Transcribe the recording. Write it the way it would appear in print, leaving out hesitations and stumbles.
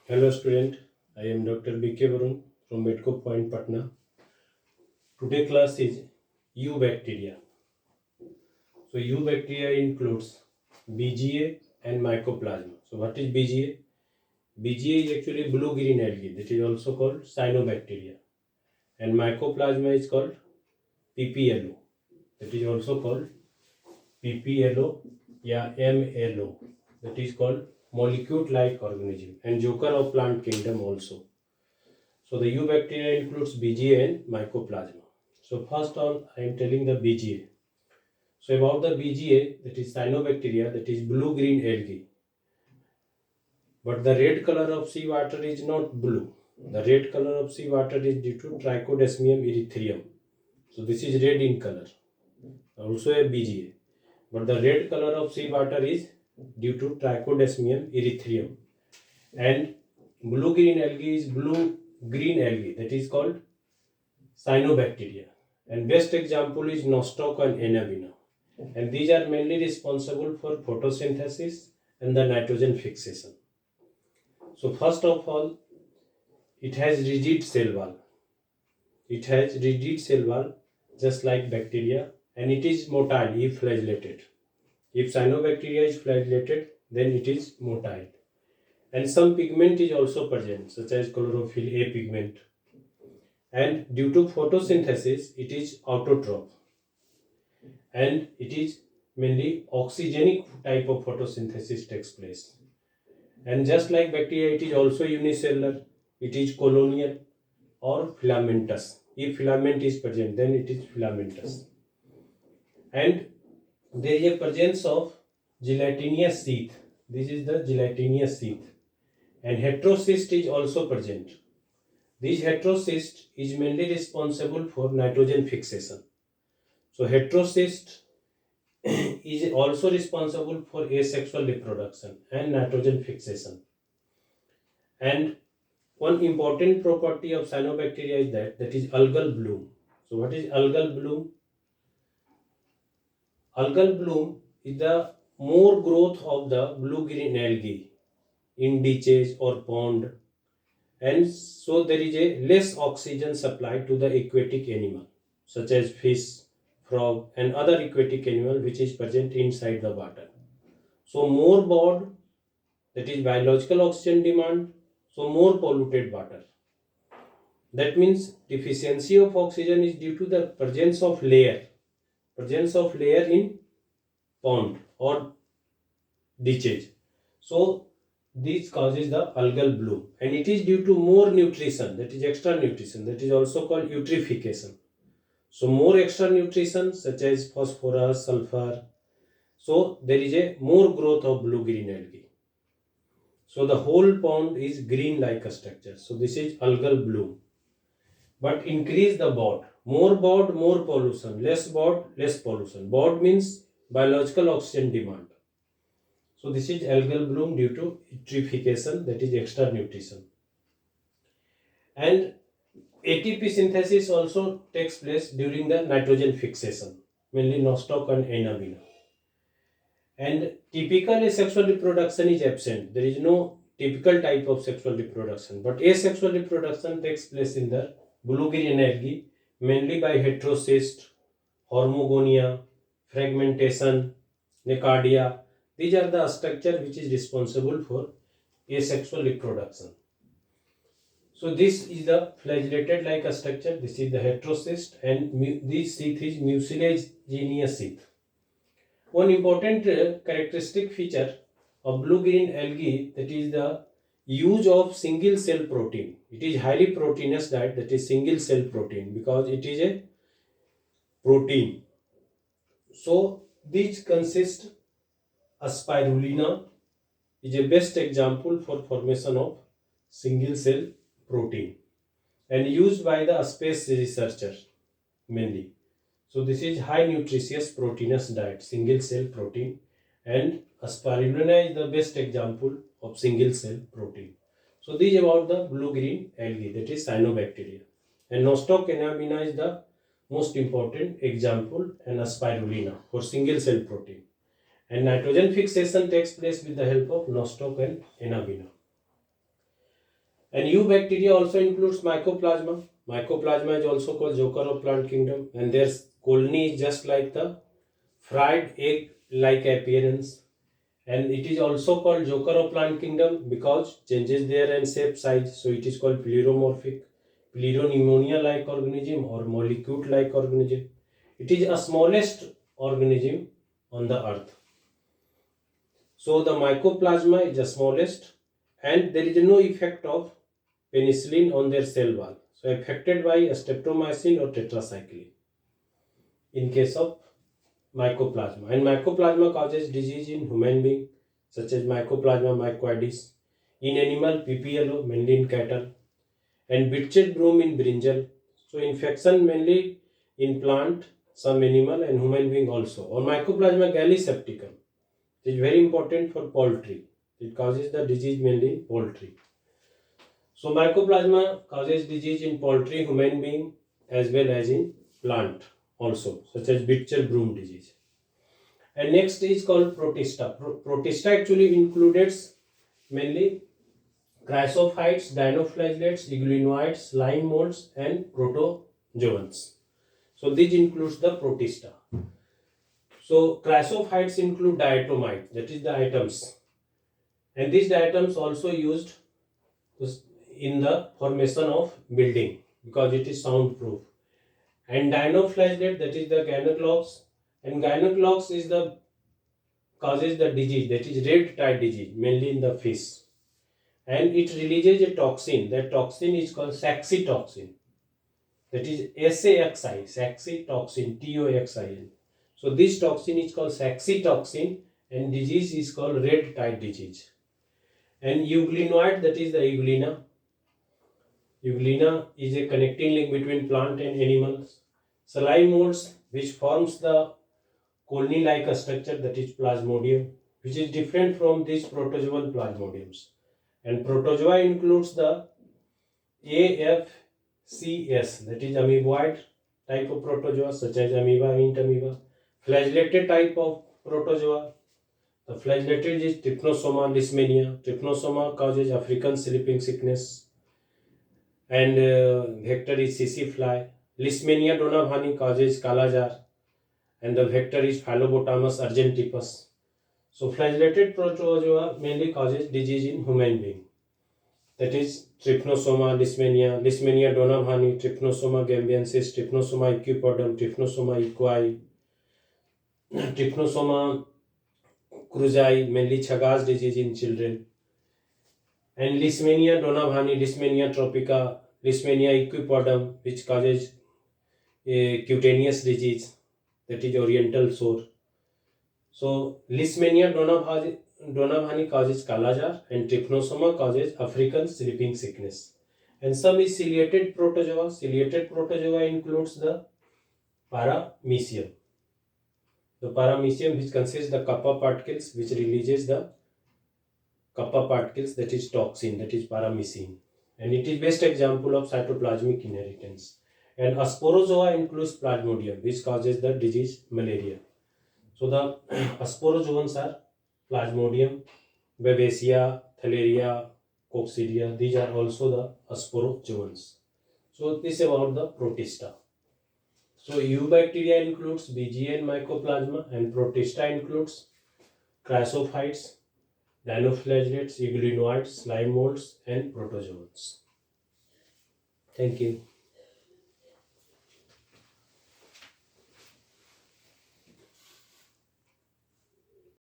Hello student, I am Dr. B.K. Varun from Medco Point, Patna. Today class is eubacteria. So eubacteria includes BGA and mycoplasma. So what is BGA? BGA is actually blue-green algae, that is also called cyanobacteria, and mycoplasma is called PPLO, that is also called PPLO या MLO, that is called molecule-like organism, and joker of plant kingdom also. So the eubacteria includes BGA and mycoplasma. So first all, I am telling the BGA. So about the BGA, that is cyanobacteria, that is blue-green algae. But the red color of seawater is not blue. The red color of seawater is due to Trichodesmium erythraeum. So this is red in color, also a BGA. But the red color of seawater is due to Trichodesmium erythraeum. And blue-green algae is blue-green algae, that is called cyanobacteria, and best example is nostoc and Enabina, and these are mainly responsible for photosynthesis and the nitrogen fixation. So first of all, it has rigid cell wall. It has rigid cell wall just like bacteria, and it is motile if flagellated. If cyanobacteria is flagellated, then it is motile. And some pigment is also present, such as chlorophyll A pigment. And due to photosynthesis, it is autotroph, and it is mainly oxygenic type of photosynthesis takes place. And just like bacteria, it is also unicellular, it is colonial or filamentous. If filament is present, then it is filamentous. And there is a presence of gelatinous sheath. This is the gelatinous sheath. And heterocyst is also present. This heterocyst is mainly responsible for nitrogen fixation. So heterocyst is also responsible for asexual reproduction and nitrogen fixation. And one important property of cyanobacteria is that is algal bloom. So what is algal bloom? Algal bloom is the more growth of the blue-green algae in ditches or pond, and so there is a less oxygen supply to the aquatic animal such as fish, frog and other aquatic animal which is present inside the water. So more BOD, that is biological oxygen demand, so more polluted water. That means deficiency of oxygen is due to the presence of layer in pond or ditches. So this causes the algal bloom, and it is due to more nutrition, that is extra nutrition, that is also called eutrophication. So more extra nutrition such as phosphorus, sulfur, so there is a more growth of blue-green algae. So the whole pond is green like a structure. So this is algal bloom. But increase the BOD. More BOD, more pollution. Less BOD, less pollution. BOD means biological oxygen demand. So this is algal bloom due to eutrophication, that is extra nutrition. And ATP synthesis also takes place during the nitrogen fixation, mainly nostoc and Enabina. And typical asexual reproduction is absent. There is no typical type of sexual reproduction, but asexual reproduction takes place in the blue-green algae mainly by heterocyst, hormogonia, fragmentation, necardia. These are the structure which is responsible for asexual reproduction. So this is the flagellated like a structure. This is the heterocyst, and this sheath is mucilaginous sheath. One important characteristic feature of blue-green algae, that is the use of single cell protein. It is highly proteinous diet, that is single cell protein, because it is a protein. So these consist a spirulina is a best example for formation of single cell protein and used by the space researcher mainly. So this is high nutritious proteinous diet, single cell protein, and spirulina is the best example of single cell protein. So this is about the blue-green algae, that is cyanobacteria. And nostoc Enabina is the most important example, and spirulina for single cell protein. And nitrogen fixation takes place with the help of nostoc and Enabina. And eubacteria also includes mycoplasma. Mycoplasma is also called joker of plant kingdom, and their colony is just like the fried egg-like appearance. And it is also called joker of plant kingdom because changes their and shape size. So it is called pleromorphic, pneumonia-like organism or molecule-like organism. It is a smallest organism on the earth. So the mycoplasma is the smallest, and there is no effect of penicillin on their cell wall. So affected by streptomycin or tetracycline in case of mycoplasma. And mycoplasma causes disease in human being such as mycoplasma mycoides, in animal PPLO mainly in cattle, and bitched broom in brinjal. So infection mainly in plant, some animal and human being also. Or mycoplasma gallisepticum. It is very important for poultry. It causes the disease mainly in poultry. So mycoplasma causes disease in poultry, human being as well as in plant also, such as bitchel broom disease. And next is called protista. Protista actually includes mainly chrysophytes, dinoflagellates, eugleinoids, lime molds, and protozoans. So this includes the protista. So chrysophytes include diatomites, that is the atoms, and these diatoms also used in the formation of building because it is soundproof. And dinoflagellate, that is the gyneclops, and gyneclops is the causes the disease, that is red tide disease, mainly in the fish, and it releases a toxin. That toxin is called saxitoxin, that is saxitoxin, toxin. So this toxin is called saxitoxin, and disease is called red tide disease. And euglenoid, that is the euglena. Euglena is a connecting link between plant and animals. Slime molds, which forms the colony-like structure, that is plasmodium, which is different from these protozoal plasmodiums. And protozoa includes the AFCS, that is amoeboid type of protozoa such as amoeba, int amoeba. Flagellated type of protozoa. The flagellated is Trypanosoma leishmania. Trypanosoma causes African sleeping sickness, and vector is sissy fly. Leishmania donavani causes kalajar, and the vector is Phyllobotamus argentipus. So flagellated protozoa mainly causes disease in human being. That is Trypanosoma leishmania, Leishmania donavani, Trypanosoma gambiensis, Trypanosoma equipodum, Trypanosoma equi, Trypanosoma cruzi, mainly Chagas disease in children, and Leishmania donavani, Leishmania tropica, Leishmania equipodum, which causes a cutaneous disease, that is oriental sore. So Leishmania donavani causes kalajar, and Trypanosoma causes African sleeping sickness. And some is ciliated protozoa. Ciliated protozoa includes the paramecium. The paramecium, which consists the kappa particles, which releases the kappa particles, that is toxin, that is paramecium, and it is best example of cytoplasmic inheritance. And Asporozoa includes Plasmodium, which causes the disease malaria. So the Asporozoans are Plasmodium, Babesia, Thaleria, Coccidia. These are also the Asporozoans. So this is about the Protista. So eubacteria includes BGA and Mycoplasma, and Protista includes chrysophytes, dinoflagellates, euglenoids, slime molds, and protozoans. Thank you.